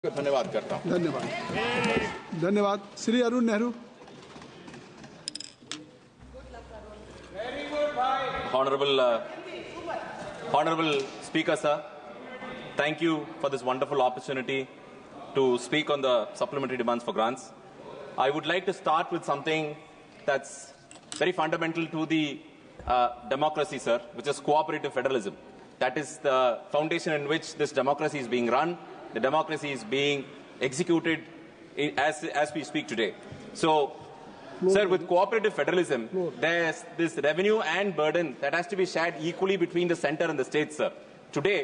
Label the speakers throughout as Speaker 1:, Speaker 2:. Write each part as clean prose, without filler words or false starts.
Speaker 1: धन्यवाद करता हूं।
Speaker 2: धन्यवाद Shri Arun Nehru.
Speaker 3: Honorable Speaker, sir, thank you for this wonderful opportunity to speak on the supplementary demands for grants. I would like to start with something that's very fundamental to the democracy, sir, which is cooperative federalism. That is the foundation in which this democracy is being run. The democracy is being executed as we speak today. So, sir, with cooperative federalism, there's this revenue and burden that has to be shared equally between the center and the states, sir. Today,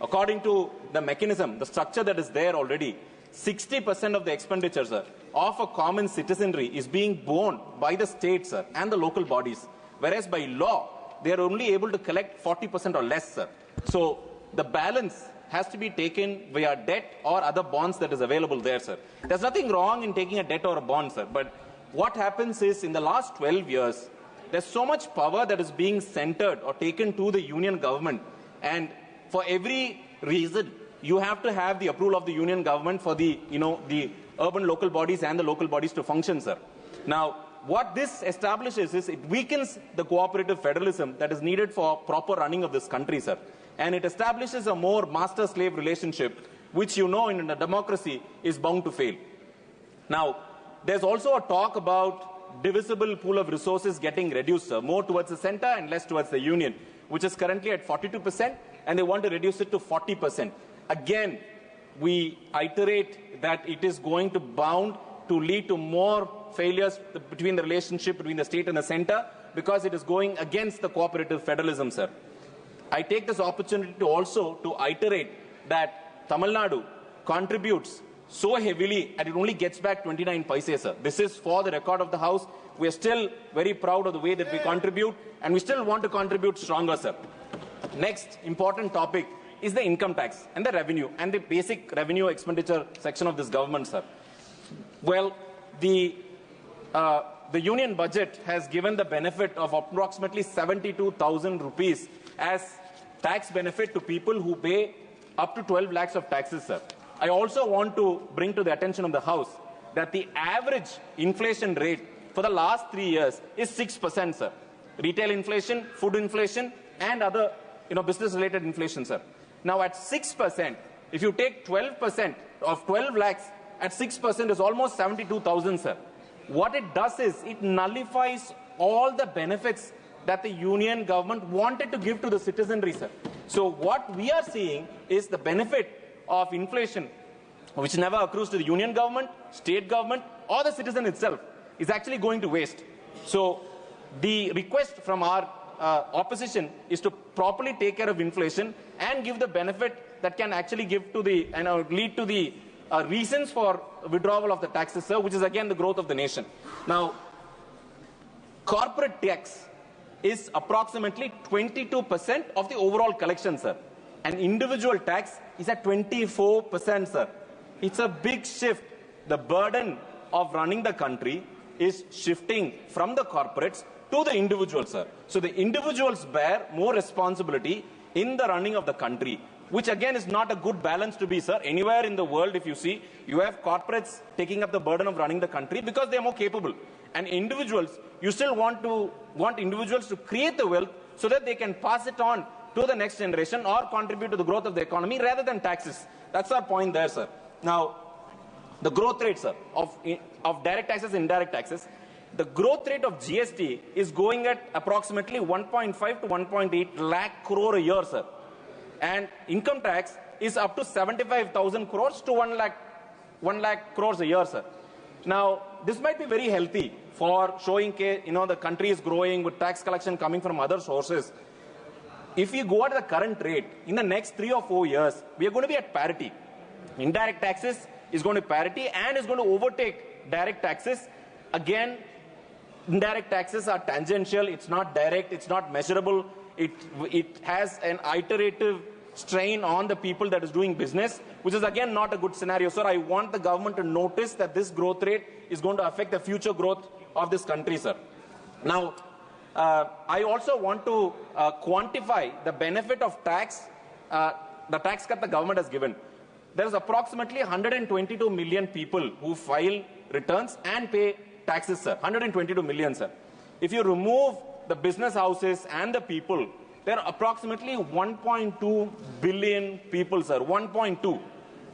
Speaker 3: according to the mechanism, the structure that is there already, 60% of the expenditure, sir, of a common citizenry is being borne by the states, sir, and the local bodies. Whereas by law, they are only able to collect 40% or less, sir. So, the balance has to be taken via debt or other bonds that is available there, sir. There's nothing wrong in taking a debt or a bond, sir. But what happens is, in the last 12 years, there's so much power that is being centered or taken to the union government. And for every reason, you have to have the approval of the union government for the urban local bodies and the local bodies to function, sir. Now, what this establishes is it weakens the cooperative federalism that is needed for proper running of this country, sir. And it establishes a more master-slave relationship, which in a democracy is bound to fail. Now, there's also a talk about divisible pool of resources getting reduced, sir, more towards the center and less towards the union, which is currently at 42%, and they want to reduce it to 40%. Again, we iterate that it is going to bound to lead to more failures between the relationship between the state and the center, because it is going against the cooperative federalism, sir. I take this opportunity to also iterate that Tamil Nadu contributes so heavily and it only gets back 29 paise, sir. This is for the record of the House. We are still very proud of the way that we contribute, and we still want to contribute stronger, sir. Next important topic is the income tax and the revenue and the basic revenue expenditure section of this government, sir. Well, the union budget has given the benefit of approximately 72,000 rupees as tax benefit to people who pay up to 12 lakhs of taxes, sir. I also want to bring to the attention of the House that the average inflation rate for the last 3 years is 6%, sir. Retail inflation, food inflation, and other business-related inflation, sir. Now, at 6%, if you take 12% of 12 lakhs, at 6% is almost 72,000, sir. What it does is it nullifies all the benefits that the union government wanted to give to the citizenry, sir. So what we are seeing is the benefit of inflation, which never accrues to the union government, state government, or the citizen itself, is actually going to waste. So the request from our opposition is to properly take care of inflation and give the benefit that can actually give to the lead to the reasons for withdrawal of the taxes, sir, which is again the growth of the nation. Now, corporate tax is approximately 22% of the overall collection, sir. And individual tax is at 24%, sir. It's a big shift. The burden of running the country is shifting from the corporates to the individuals, sir. So the individuals bear more responsibility in the running of the country, which again is not a good balance to be, sir. Anywhere in the world, if you see, you have corporates taking up the burden of running the country because they are more capable. And individuals, you still want individuals to create the wealth so that they can pass it on to the next generation or contribute to the growth of the economy rather than taxes. That's our point there, sir. Now, the growth rate, sir, of direct taxes and indirect taxes, the growth rate of GST is going at approximately 1.5 to 1.8 lakh crore a year, sir. And income tax is up to 75,000 crores to 1 lakh crores a year, sir. Now, this might be very healthy for showing the country is growing with tax collection coming from other sources. If we go at the current rate, in the next 3 or 4 years, we are going to be at parity. Indirect taxes is going to parity and is going to overtake direct taxes. Again, indirect taxes are tangential. It's not direct. It's not measurable. It has an iterative strain on the people that is doing business, which is again not a good scenario. Sir, I want the government to notice that this growth rate is going to affect the future growth of this country, sir. Now, I also want to quantify the benefit of tax, the tax cut the government has given. there is approximately 122 million people who file returns and pay taxes, sir. 122 million, sir. If you remove the business houses and the people, there are approximately 1.2 billion people, sir. 1.2.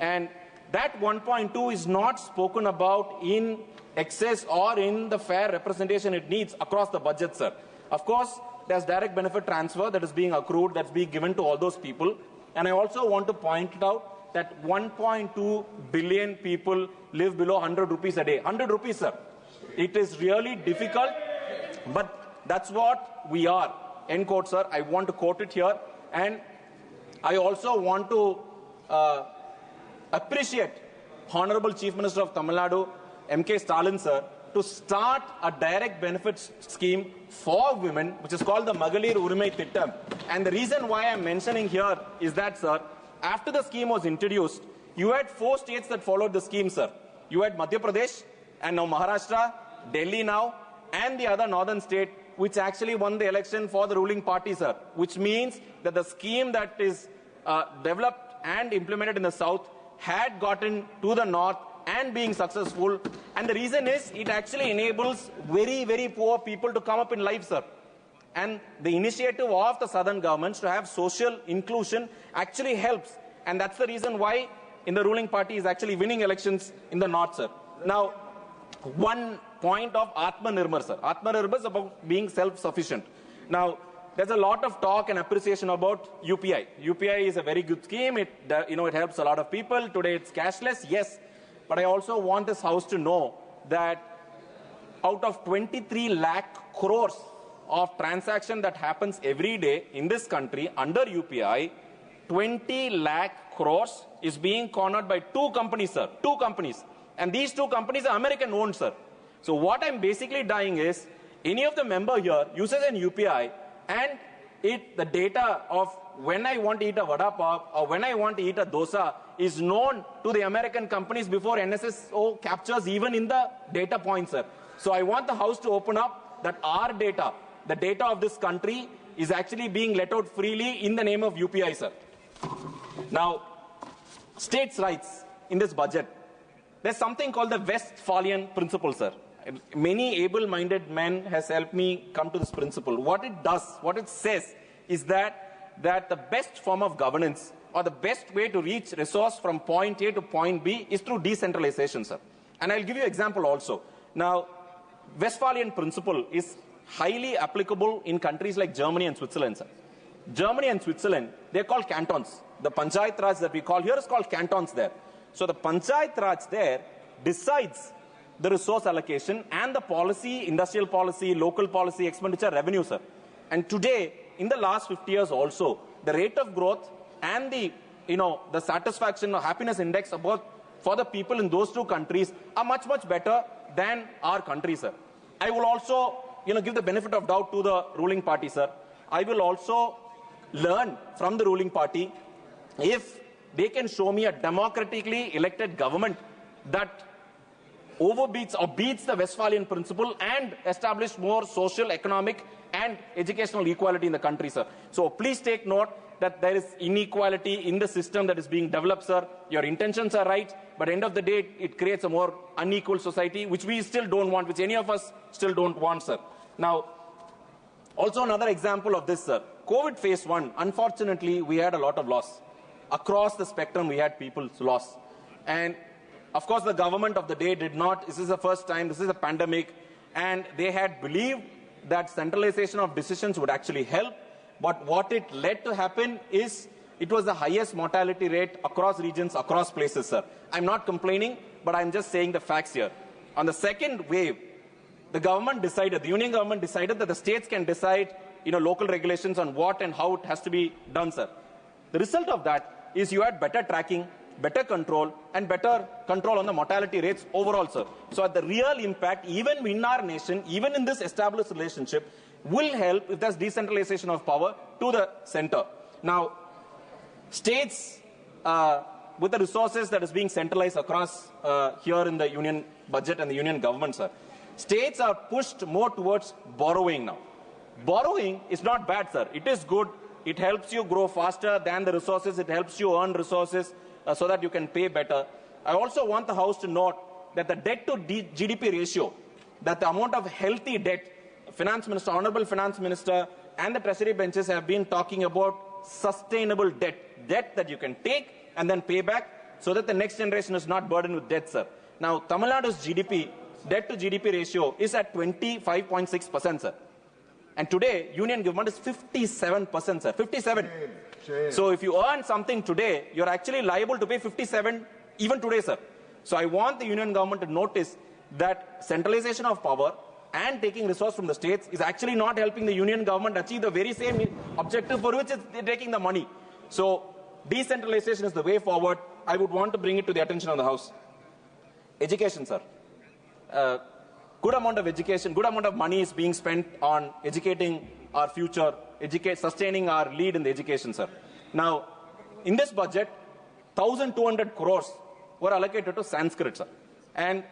Speaker 3: And that 1.2 is not spoken about in excess or in the fair representation it needs across the budget, sir. Of course, there's direct benefit transfer that is being accrued, that's being given to all those people. And I also want to point it out that 1.2 billion people live below 100 rupees a day. 100 rupees, sir. It is really difficult, but that's what we are. End quote, sir. I want to quote it here. And I also want to appreciate Honorable Chief Minister of Tamil Nadu, M.K. Stalin, sir, to start a direct benefits scheme for women, which is called the Magalir Urimai Thittam. And the reason why I'm mentioning here is that, sir, after the scheme was introduced, you had 4 states that followed the scheme, sir. You had Madhya Pradesh, and now Maharashtra, Delhi now, and the other northern state, which actually won the election for the ruling party, sir. Which means that the scheme that is developed and implemented in the south had gotten to the north and being successful. And the reason is it actually enables very, very poor people to come up in life, sir. And the initiative of the southern governments to have social inclusion actually helps. And that's the reason why in the ruling party is actually winning elections in the north, sir. Now, one point of Atmanirbhar, sir. Atmanirbhar is about being self-sufficient. Now, there's a lot of talk and appreciation about UPI. UPI is a very good scheme. It helps a lot of people. Today it's cashless, yes. But I also want this house to know that out of 23 lakh crores of transaction that happens every day in this country under UPI, 20 lakh crores is being cornered by 2 companies, sir. 2 companies. And these 2 companies are American owned, sir. So what I'm basically dying is, any of the member here uses an UPI and the data of when I want to eat a vada pav or when I want to eat a dosa is known to the American companies before NSSO captures even in the data points, sir. So I want the house to open up that our data, the data of this country, is actually being let out freely in the name of UPI, sir. Now, states' rights in this budget. There's something called the Westphalian principle, sir. Many able-minded men has helped me come to this principle. What it does, what it says, is that the best form of governance or the best way to reach resource from point A to point B is through decentralization, sir. And I'll give you an example also. Now, Westphalian principle is highly applicable in countries like Germany and Switzerland, sir. Germany and Switzerland, they're called cantons. The Panchayat Raj that we call here is called cantons there. So the Panchayat Raj there decides the resource allocation and the policy, industrial policy, local policy, expenditure, revenue, sir. And today, in the last 50 years also, the rate of growth and the satisfaction or happiness index for the people in those 2 countries are much, much better than our country, sir. I will also, give the benefit of doubt to the ruling party, sir. I will also learn from the ruling party if they can show me a democratically elected government that overbeats or beats the Westphalian principle and establish more social, economic and educational equality in the country, sir. So please take note that there is inequality in the system that is being developed, sir. Your intentions are right, but end of the day, it creates a more unequal society, which we still don't want, which any of us still don't want, sir. Now, also another example of this, sir. COVID phase 1, unfortunately, we had a lot of loss. Across the spectrum, we had people's loss. And of course, the government of the day did not. This is the first time. This is a pandemic. And they had believed that centralization of decisions would actually help. But what it led to happen is it was the highest mortality rate across regions, across places, sir. I'm not complaining, but I'm just saying the facts here. On the second wave, the government decided, the union government decided that the states can decide, local regulations on what and how it has to be done, sir. The result of that is you had better tracking, better control, and better control on the mortality rates overall, sir. So the real impact, even in our nation, even in this established relationship, will help if there's decentralization of power to the center. Now, states with the resources that is being centralized across here in the union budget and the union government, sir, states are pushed more towards borrowing now. Borrowing is not bad, sir. It is good. It helps you grow faster than the resources. It helps you earn resources. so that you can pay better. I also want the House to note that the debt to GDP ratio, that the amount of healthy debt, Finance Minister, Honorable Finance Minister and the Treasury benches have been talking about sustainable debt that you can take and then pay back so that the next generation is not burdened with debt, sir. Now, Tamil Nadu's GDP, debt to GDP ratio is at 25.6%, sir. And today, union government is 57%, sir. 57. Shame. So if you earn something today, you're actually liable to pay 57 even today, sir. So I want the union government to notice that centralization of power and taking resource from the states is actually not helping the union government achieve the very same objective for which they're taking the money. So decentralization is the way forward. I would want to bring it to the attention of the House. Education, sir. Good amount of education, good amount of money is being spent on educating our future, sustaining our lead in the education, sir. Now, in this budget, 1,200 crores were allocated to Sanskrit, sir. And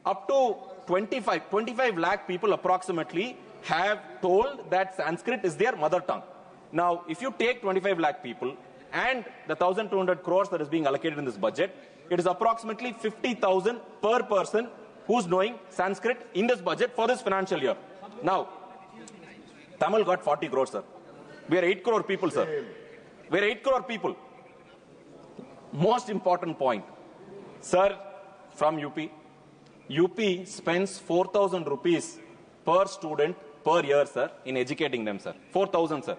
Speaker 3: up to 25 lakh people approximately have told that Sanskrit is their mother tongue. Now, if you take 25 lakh people and the 1,200 crores that is being allocated in this budget, it is approximately 50,000 per person who's knowing Sanskrit in this budget for this financial year. Now, Tamil got 40 crores, sir. We are 8 crore people, sir. We are 8 crore people. Most important point, sir, from UP. UP spends 4,000 rupees per student per year, sir, in educating them, sir. 4,000, sir.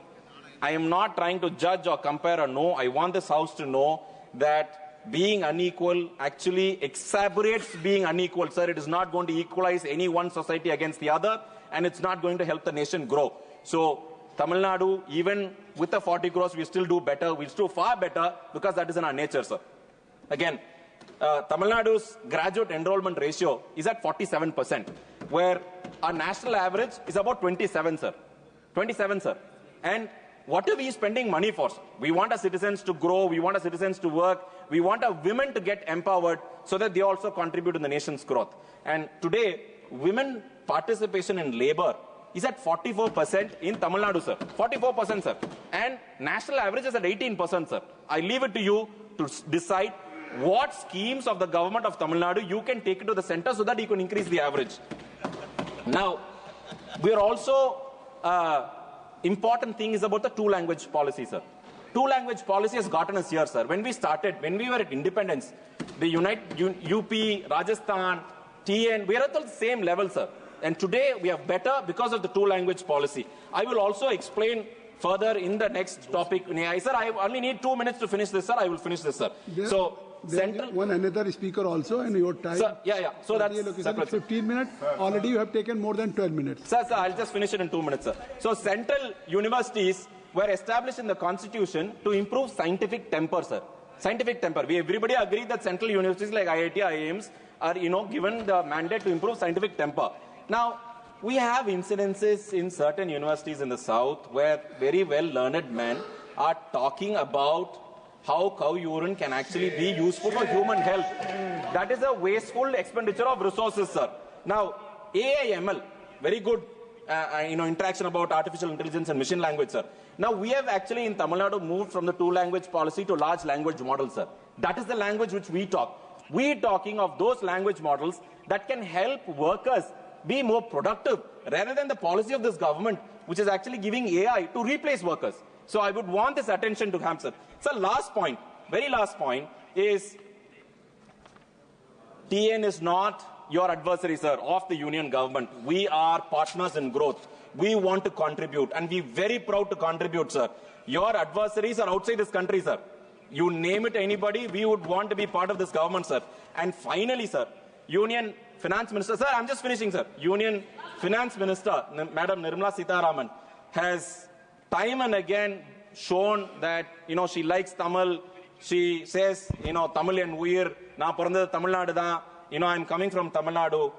Speaker 3: I am not trying to judge or compare or know. I want this House to know that being unequal actually exacerbates being unequal, sir. It is not going to equalize any one society against the other, and it's not going to help the nation grow. So, Tamil Nadu, even with the 40 crores, we still do better. We'll do far better because that is in our nature, sir. Again, Tamil Nadu's graduate enrollment ratio is at 47%, where our national average is about 27, sir. 27, sir. And what are we spending money for, sir? We want our citizens to grow. We want our citizens to work. We want our women to get empowered so that they also contribute to the nation's growth. And today, women participation in labor is at 44% in Tamil Nadu, sir. 44%, sir. And national average is at 18%, sir. I leave it to you to decide what schemes of the government of Tamil Nadu you can take it to the center so that you can increase the average. Now, we are also, important thing is about the two-language policy, sir. Two-language policy has gotten us here, sir. When we were at independence, the UP, Rajasthan, TN, we are at the same level, sir. And today we are better because of the two-language policy. I will also explain further in the next topic. Sir, I only need 2 minutes to finish this, sir. I will finish this, sir.
Speaker 2: Central one another speaker also, and your time.
Speaker 3: Sir, yeah. So that's
Speaker 2: 15 minutes. Already you have taken more than 12 minutes.
Speaker 3: Sir, I'll just finish it in 2 minutes, sir. So central universities were established in the constitution to improve scientific temper, sir. Scientific temper. Everybody agree that central universities like IIT, IIMs are, given the mandate to improve scientific temper. Now, we have incidences in certain universities in the south where very well-learned men are talking about how cow urine can actually be useful for human health. That is a wasteful expenditure of resources, sir. Now, AI/ML, very good, interaction about artificial intelligence and machine language, sir. Now, we have actually in Tamil Nadu moved from the two-language policy to large language models, sir. That is the language which we talk. We are talking of those language models that can help workers be more productive rather than the policy of this government, which is actually giving AI to replace workers. So I would want this attention to Hamza. So last point, very last point is TN is not your adversary, sir, of the union government. We are partners in growth. We want to contribute and we're very proud to contribute, sir. Your adversaries are outside this country, sir. You name it anybody, we would want to be part of this government, sir. And finally, sir, Union Finance Minister, sir, I'm just finishing, sir. Union Finance Minister, Madam Nirmala Sitharaman, has time and again shown that, she likes Tamil. She says, Tamil and Uyir, na porandha Tamil Nadu da, I'm coming from Tamil Nadu.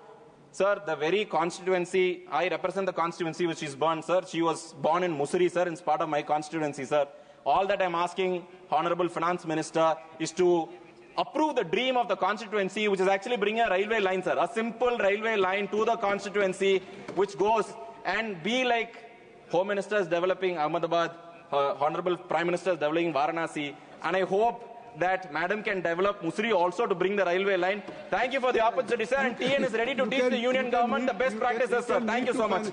Speaker 3: Sir, the very constituency, I represent the constituency which is born, sir. She was born in Musuri, sir, it's part of my constituency, sir. All that I'm asking, Honorable Finance Minister, is to approve the dream of the constituency, which is actually bringing a railway line, sir. A simple railway line to the constituency, which goes and be like Home Minister is developing Ahmedabad, Honorable Prime Minister is developing Varanasi. And I hope
Speaker 1: that Madam can develop Musri also to bring the railway line. Thank you for the opportunity, sir. And TN is ready to teach the union government the best practices, sir. Thank you so much.